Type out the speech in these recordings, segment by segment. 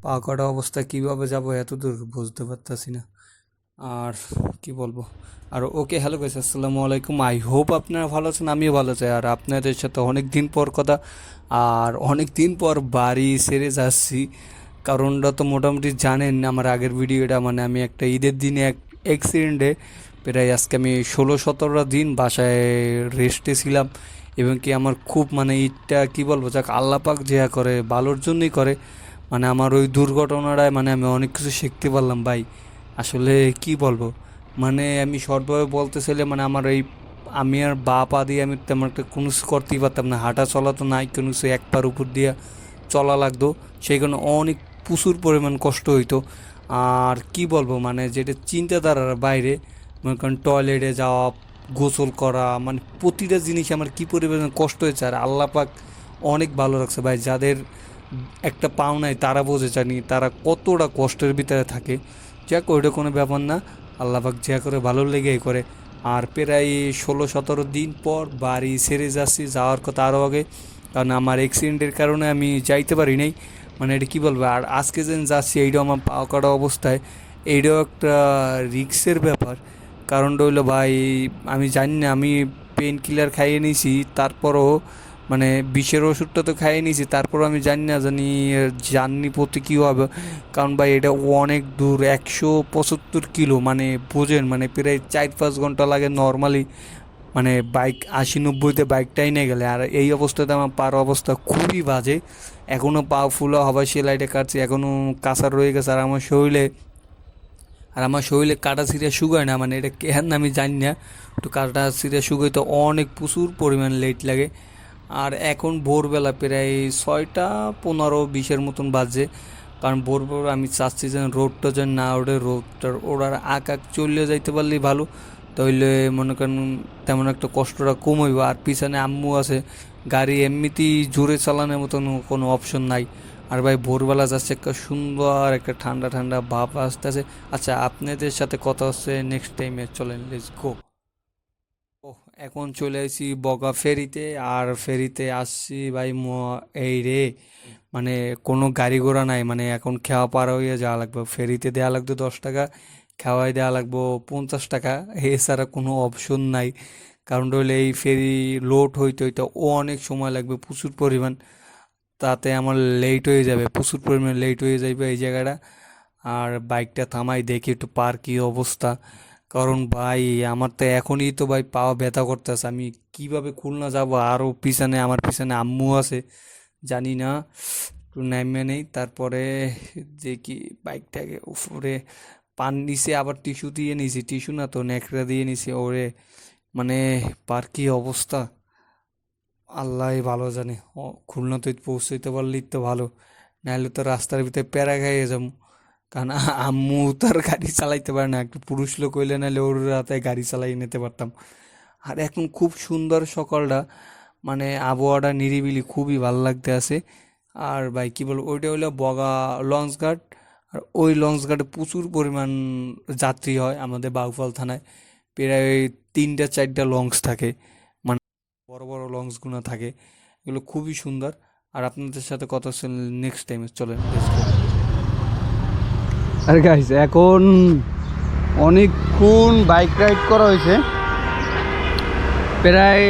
পা কাটা অবস্থায় কীভাবে যাব এত দূর বুঝতে পারতাছি না। আর কি বলবো। আর ওকে, হ্যালো গাইস, আসসালামু আলাইকুম। আই হোপ আপনারা ভালো আছেন, আমিও ভালো আছি। আর আপনাদের সাথে অনেক দিন পর কথা, আর অনেক দিন পর বাড়ি সেরে যাচ্ছি। কারণটা তো মোটামুটি জানেন, আমার আগের ভিডিওটা মানে আমি একটা ঈদের দিনে এক অ্যাক্সিডেন্টে প্রায় আজকে আমি 16-17 দিন বাসায় রেস্টে ছিলাম। এবং কি আমার খুব মানে ঈদটা কি বলবো, যাক আল্লাহ পাক যেয়া করে ভালোর জন্যই করে। মানে আমার ওই দুর্ঘটনাটায় মানে আমি অনেক কিছু শিখতে পারলাম ভাই। আসলে কি বলবো, মানে আমি শর্টভাবে বলতে চাইলে মানে আমার এই আমি আর বা পা দিয়ে আমি তেমন একটা কোনো কিছু করতেই পারতাম না, হাঁটা চলা তো নাই, কোনো কিছু এক পার উপর দিয়ে চলা লাগতো। সেই কারণে অনেক প্রচুর পরিমাণ কষ্ট হইতো। আর কি বলবো, মানে যেটা চিন্তাধারার বাইরে। মনে করেন টয়লেটে যাওয়া, গোসল করা, মানে প্রতিটা জিনিস আমার কী পরিমাণ কষ্ট হয়েছে। আর আল্লাহ পাক অনেক ভালো রাখছে ভাই, যাদের একটা পাও নাই তারা বোঝে, জানি তারা কতটা কষ্টের ভিতরে থাকে। যাক ওইটা কোনো ব্যাপার না, আল্লাহ পাক যা করে ভালো লেগেই করে। আর প্রায় 16-17 দিন পর বাড়ি ছেড়ে যাচ্ছি, যাওয়ার কথা আরও আগে। কারণ আমার অ্যাক্সিডেন্টের কারণে আমি যাইতে পারি নাই। মানে এটা কী বলবো, আর আজকে যেন যাচ্ছি এইটাও আমার পা কাটা অবস্থায়, এইটাও একটা রিক্সের ব্যাপার। কারণটা হইলো ভাই, আমি জানি না, আমি পেন কিলার খাইয়ে নিয়েছি, তারপরও মানে বিষের ওষুধটা তো খাইয়ে নিয়েছি, তারপরও আমি জানি না জানি জার্নি পথে কী হবে। কারণ ভাই এটা অনেক দূর, 175 কিলো, মানে বোঝেন, মানে প্রায় 4-5 ঘন্টা লাগে নর্মালি। মানে বাইক 80-90-তে বাইকটাই নিয়ে গেলে, আর এই অবস্থাতে আমার পার অবস্থা খুবই বাজে। এখনও পা ফুলা হবার সেলাইটা কাটছি, এখনও কাঁচা রয়ে গেছে। আর আমার শরীরে কাটা ছিঁড়ে শুকায় না, মানে এটা কেন আমি জানি না। একটু কাটা ছিঁড়ে শুকাইতে অনেক প্রচুর পরিমাণ লেট লাগে। আর এখন ভোরবেলা প্রায় 6:15-20 মতন বাজে। কারণ ভোর আমি চাচ্ছি যেন রোডটা যেন না ওঠে, রোডটার ওড়ার আঁক চলে যাইতে পারলেই ভালো। তাইলে মনে করেন তেমন একটা কষ্টটা কম হইব। আর পিছনে আম্মু আছে, গাড়ি এমনিতেই জোরে চালানোর মতন কোনো অপশন নাই। আর ভাই ভোরবেলা যাচ্ছে, একটা সুন্দর একটা ঠান্ডা ঠান্ডা ভাব আসতেছে। আচ্ছা, আপনাদের সাথে কথা হচ্ছে নেক্সট টাইমে, চলেন লেটস গো। ও, এখন চলে আসি বগা ফেরিতে। আর ফেরিতে আসছি ভাই এই রে, মানে কোনো গাড়ি ঘোড়া নাই, মানে এখন খেওয়া পার হইয়া যাওয়া লাগবে। ফেরিতে দেওয়া লাগতো 10 টাকা, খেওয়ায় দেওয়া লাগবো 50 টাকা, এছাড়া কোনো অপশন নাই। কারণ হইলে এই ফেরি লোড হইতে হইতে ও অনেক সময় লাগবে প্রচুর পরিমাণ। তাতে আমার লেট হয়ে যাবে, প্রচুর পরিমাণ লেট হয়ে যাবে এই জায়গাটা। আর বাইকটা থামাই দেখি একটু পার কি অবস্থা। কারণ ভাই আমার তো এখনই তো ভাই পা ব্যথা করতেছে, আমি কিভাবে খুলনা যাব। আরও পিছনে আমার পিছনে আম্মু আছে, জানি না। একটু নামিয়ে নেই, তারপরে যে কি বাইকটাকে উপরে পান নিচে আবার টিস্যু দিয়ে নিছি, টিস্যু না তো ন্যাকড়া দিয়ে নিছি ওরে। মানে পার কি অবস্থা, আল্লাহ ভালো জানে। ও, খুলনা তো পৌঁছাইতে পারলেই তো ভালো, নাহলে তো রাস্তার ভিতরে প্যারা খাইয়ে যাবো। কারণ আম্মু তো আর গাড়ি চালাইতে পারে না, একটু পুরুষ লোক হইলে নাহলে ওর রাতে গাড়ি চালাই নিতে পারতাম। আর এখন খুব সুন্দর সকালটা, মানে আবহাওয়াটা নিরিবিলি, খুবই ভালো লাগতে আছে। আর ভাই কী বলবো, ওইটা হলো বগা লঞ্চ ঘাট। আর ওই লঞ্চ ঘাটে প্রচুর পরিমাণ যাত্রী হয় আমাদের বাউফল থানায়। প্রায় 3-4টা লঞ্চ থাকে, মানে বড় বড় লঞ্চগুলো থাকে, এগুলো খুবই সুন্দর। আর আপনাদের সাথে কথা হচ্ছে নেক্সট টাইমে, চলেন লেটস গো। আরে গাইস, এখন অনেকক্ষণ বাইক রাইড করা হয়েছে, প্রায়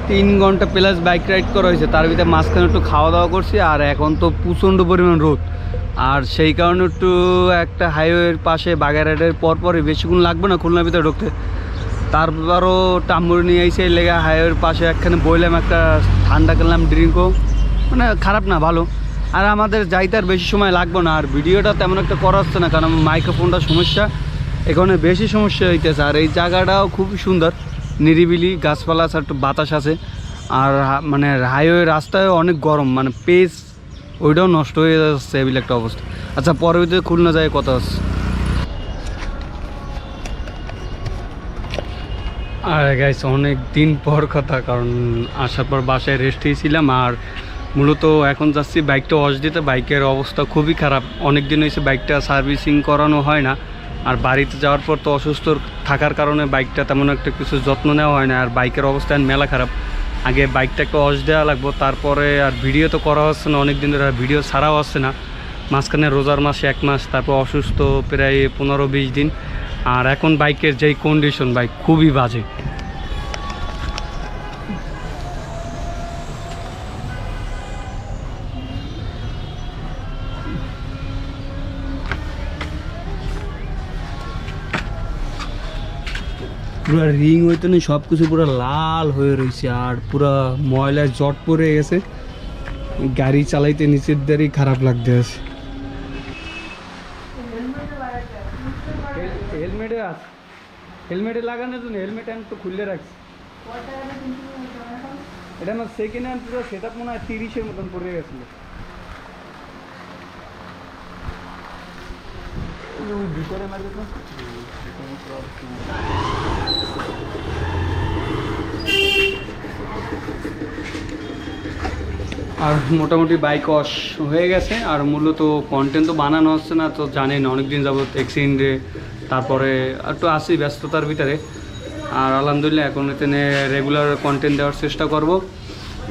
3 ঘন্টা প্লাস বাইক রাইড করা হয়েছে। তার ভিতরে মাঝখানে একটু খাওয়া দাওয়া করছি। আর এখন তো প্রচণ্ড পরিমাণ রোদ, আর সেই কারণে একটু একটা হাইওয়ের পাশে বাগেরহাটের পরপরই, বেশিক্ষণ লাগবে না খুলনার ভিতরে ঢুকতে। তারপরও টাম্বুর নিয়ে এসে লেগে হাইওয়ের পাশে একখানে বইলাম, একটা ঠান্ডা খেলাম, ড্রিঙ্কও, মানে খারাপ না, ভালো। আর আমাদের যাইতে আর বেশি সময় লাগবে না। আর ভিডিওটা তেমন একটা করা হচ্ছে না, কারণ আমার মাইক্রোফোনটা সমস্যা, এখানে বেশি সমস্যা হইতেছে। আর এই জায়গাটাও খুবই সুন্দর, নিরিবিলি, গাছপালা আছে, একটু বাতাস আছে। আর মানে হাইওয়ে রাস্তায় অনেক গরম, মানে পেস ওইটাও নষ্ট হয়ে যাচ্ছে, এগুলো একটা অবস্থা। আচ্ছা, পরবর্তীতে খুলনা যায় কথা হচ্ছে। আর গাইস, অনেক দিন পর কথা, কারণ আসার পর বাসায় রেস্টেই ছিলাম। আর মূলত এখন যাচ্ছি বাইকটা ওয়াশ দিতে। বাইকের অবস্থা খুবই খারাপ, অনেক দিন হয়েছে বাইকটা সার্ভিসিং করানো হয় না। আর বাড়িতে যাওয়ার পর তো অসুস্থ থাকার কারণে বাইকটা তেমন একটা কিছু যত্ন নেওয়া হয় না। আর বাইকের অবস্থা মেলা খারাপ, আগে বাইকটা একটা ওয়াশ দেওয়া লাগবো। তারপরে আর ভিডিও তো করা হচ্ছে না অনেক দিন ধরে, আর ভিডিও ছাড়াও হচ্ছে না। মাঝখানে রোজার মাসে 1 মাস, তারপর অসুস্থ প্রায় 15-20 দিন। আর এখন বাইকের যেই কন্ডিশন বাইক খুবই বাজে। পুরো রিং হইতে না সব কিছু পুরো লাল হয়ে রয়েছে, আর পুরো ময়লায় জট পড়ে গেছে। গাড়ি চালাইতে নিচের দিকেই খারাপ লাগতে আছে। হেলমেটে আছে, হেলমেটে লাগানোর জন্য হেলমেট আমি তো খুলে রাখছি। এটা আমার সেকেন্ড হ্যান্ড পুরো সেট আপ মনে হয় 30-এর মতন পড়ে গেছিল। ভিতরে মারবে তো আর মোটামুটি বাইক ওয়াশ হয়ে গেছে। আর মূলত কন্টেন্ট তো বানানো হচ্ছে না, তো জানেন অনেকদিন যাবত এক্সিডেন্টে, তারপরে একটু আসি ব্যস্ততার ভিতরে। আর আলহামদুলিল্লাহ এখন এখানে রেগুলার কন্টেন্ট দেওয়ার চেষ্টা করব।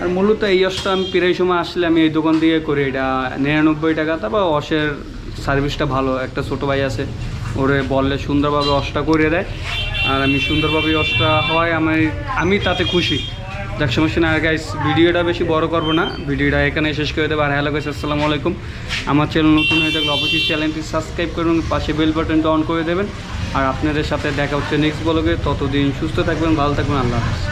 আর মূলত এই ওয়াশটা আমি প্রায় সময় আসলে আমি এই দোকান দিয়ে করি, এটা 99 টাকা। তারপর ওয়াশের সার্ভিসটা ভালো, একটা ছোটো ভাই আছে, ওরে বললে সুন্দরভাবে ওয়াশটা করে দেয়। আর আমি সুন্দরভাবে ওয়াশটা হওয়ায় আমি তাতে খুশি। যাক, সমস্যা না। আর গাইস, ভিডিওটা বেশি বড় করবো না, ভিডিওটা এখানে শেষ করে দেবো। আর হ্যালো গাইস, আসসালামু আলাইকুম। আমার চ্যানেল নতুন হয়ে থাকলে অবশ্যই চ্যানেলটি সাবস্ক্রাইব করুন, পাশে বেল বাটনটা অন করে দেবেন। আর আপনাদের সাথে দেখা হচ্ছে নেক্সট ব্লগে। ততদিন সুস্থ থাকবেন, ভালো থাকবেন, আল্লাহ হাফেজ।